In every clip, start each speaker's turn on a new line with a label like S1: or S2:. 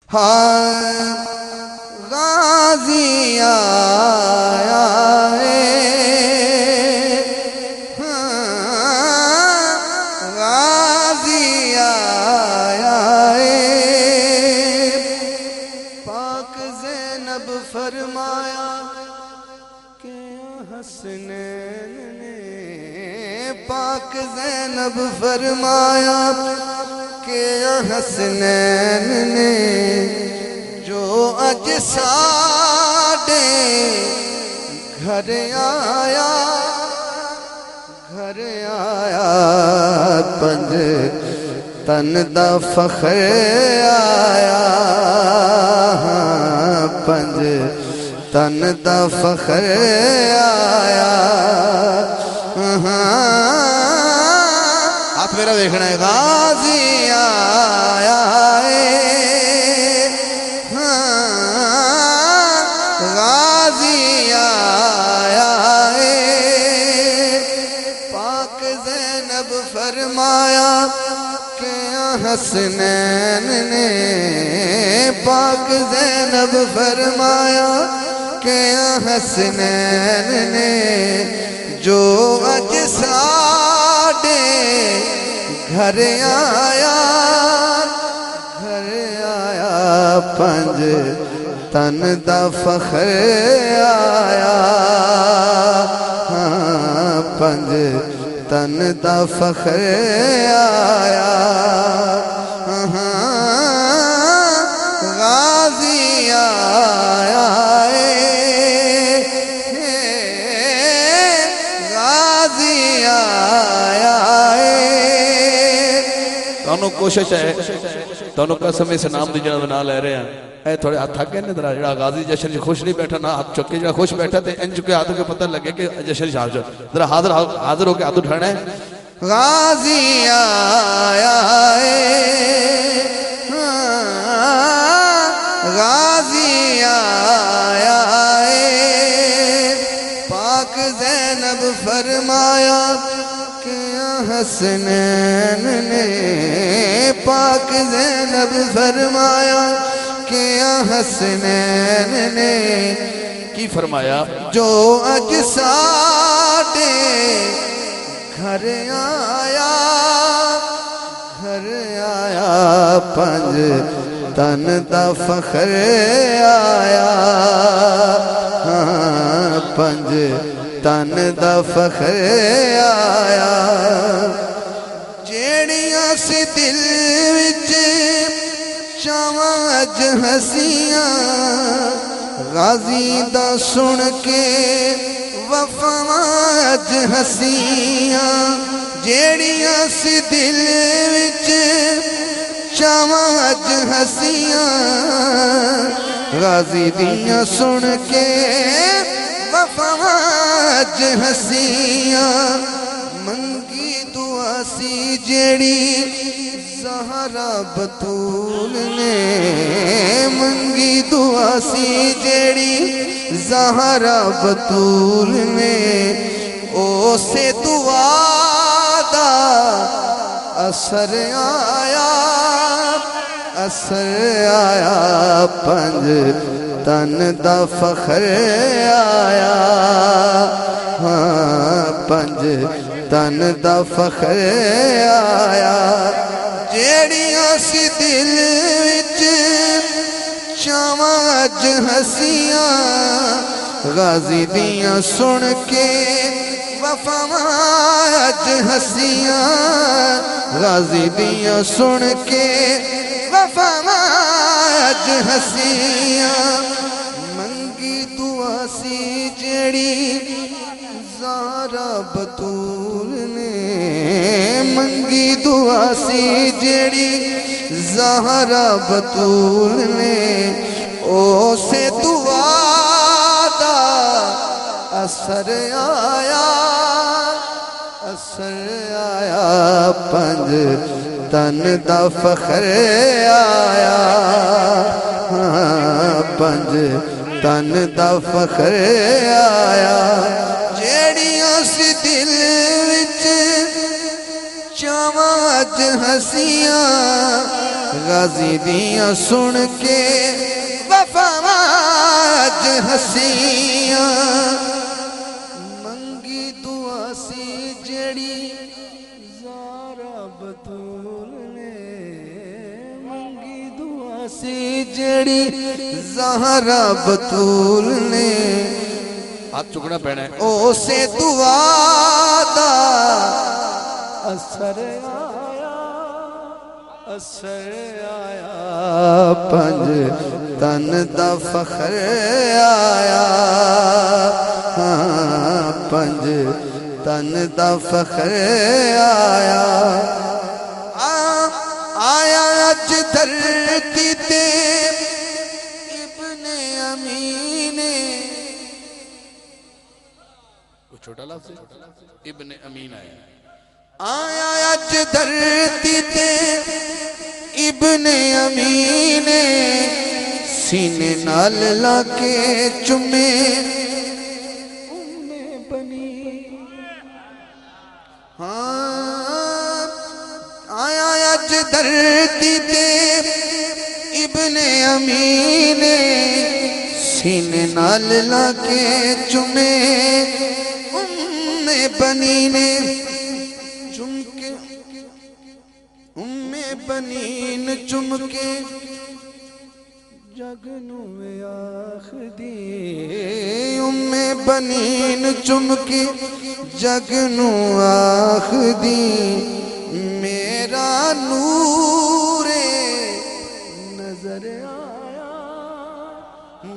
S1: ہاں غازی آیا غازی آیا پاک زینب فرمایا کہ حسنین نے پاک زینب فرمایا کہ حسنین نے جو اج ساڈے گھر آیا پنج تن دا فخر آیا پنج تن دا فخر آیا ہاتھ میرا دیکھنا ہے غازی آیا غازی آیا پاک زینب فرمایا کہ حسنین نے پاک زینب فرمایا کہ حسنین نے جو اج ساڈے گھر آیا پنج تن دا فخر آیا پنج تن دا فخر آیا غازی آیا غازی آیا
S2: تانوں کوشش ہے تانوں قسم اس نام دی جناب نہ لے رہے ہیں اے تھوڑے ہاتھ تھک گئے نے ذرا جڑا غازی جشن سے خوش نہیں بیٹھا نہ ہاتھ چک کے جڑا خوش بیٹھا تے ان چکے ہاتھوں کے پتہ لگے کہ جشن سے حاضر ذرا حاضر ہو کے ہاتھ اٹھانا ہے
S1: غازی آیا غازی آیا پاک زینب فرمایا کہ حسنین نے پاک زینب فرمایا کہ حسنین نے
S2: کی فرمایا
S1: جو اج ساڈے گھر آیا پنج تن دا فخر آیا پنج تن دا فخر آیا جیڑیاں سی دل وچ چاواں اج ہسیاں غازی دا سن کے وفاواں اج ہسیاں جیڑیاں سی دل وچ چاواں اج ہسیاں غازی دیاں سن کے وفاواں اج ہسیاں منگی دعا سی جیڑی زہرا بطول نے منگی دعا سی جیڑی زہرا بطول نے او سے دعا دا اثر آیا پنج تن دا فخر آیا پنج تن دا فخر آیا جیڑیاں سی دل وچ چاواں اج ہسیاں غازی دیاں سن کے وفاواں اج ہسیاں غازی دیاں سن کے وفاواں اج ہسیاں منگی دعا سی جیڑی زہرا بطول نے منگی دعا سی جیڑی زہرا بطول نے او سے دعا دا اثر آیا پنج تن دا فخر آیا پنج تن دا فخر آیا جیڑیاں سی دل وچ چاواں اج ہسیاں غازی دیاں سن کے وفاواں اج ہسیاں منگی دعا سی جڑی زہرا بطول نے منگی دعا سی جڑی زہرا بطول نے
S2: ہاتھ چکنا پینا ہے
S1: او سے دعا دا اثر آیا پنج تن دا فخر آیا پنج تن دا فخر آیا آیا اج دھرتی تے ابن امین
S2: چھوٹا لفظ ابن امین آیا
S1: آیا اج دھرتی تے ابن امین سینے نال لا کے چمے بنی ہاں آیا اج دھرتی تے ابن امین سینے نال لا کے چمے بنی نے چمکے بنین چمکے جگنو آخ دی بنین چمکے جگنو آخ دی میرا نور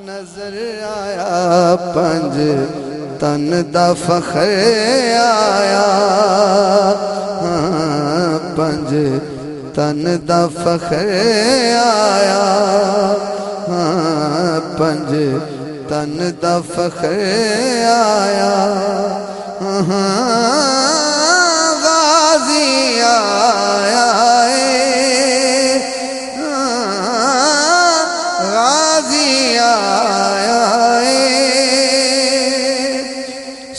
S1: نظر آیا پنج تن دا فخر آیا پنج تن دا فخر آیا پنج تن دا فخر آیا غازی آیا غازی آیا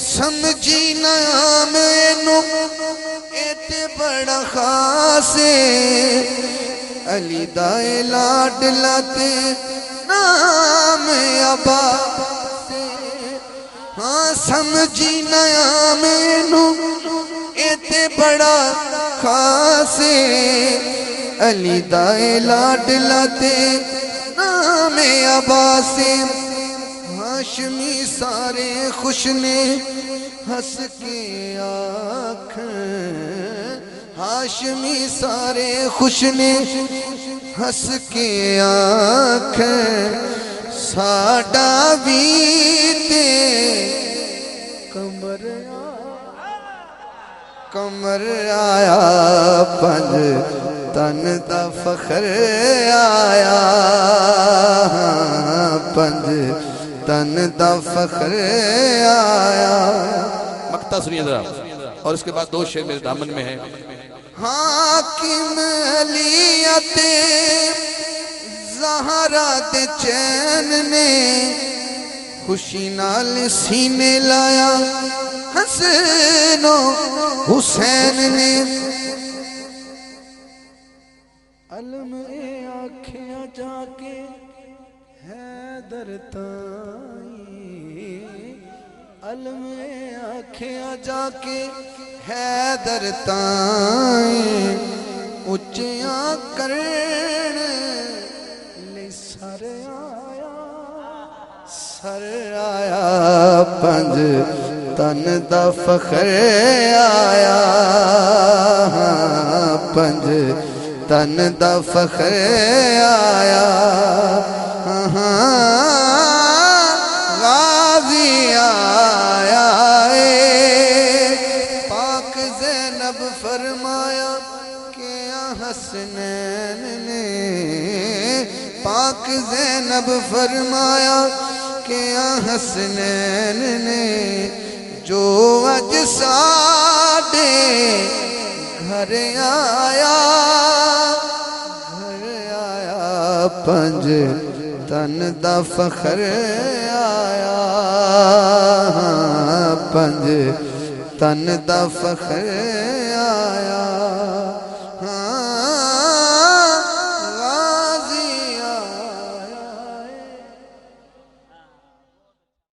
S1: سمجھی نام اینو ایتے بڑا خاص علی دائے لاڈ لاتے نام عباس ہاں سمجھی نام اینو ایتے بڑا خاص علی دائے لاڈ لاتے نام عباس ہاشمی سارے خوش نے ہس کے آنکھیں ہاشمی سارے خوش نے ہس کے آنکھیں ساڈا ویتے کمر آیا پنج تن دا فخر آیا پنج تن دا فخر آیا
S2: مقطع سنیے ذرا اور اس کے بعد دو شعر میرے دامن میں ہیں
S1: حاکم علیت زہرا دے چین نے خوشی نال سینے لایا حسن و حسین نے علم اے آنکھیں جا کے حیدر تائیں علم اے آنکھیں جا کے حیدر تائیں اچھیاں کرن لے سر آیا پنج تن دا فخر آیا پنج تن دا فخر آیا غازی آیا پاک زینب فرمایا کہ حسنین نے پاک زینب فرمایا کہ حسنین نے جو اج ساڈے گھر آیا پنج تن دا فخر آیا پنج تن دا فخر آیا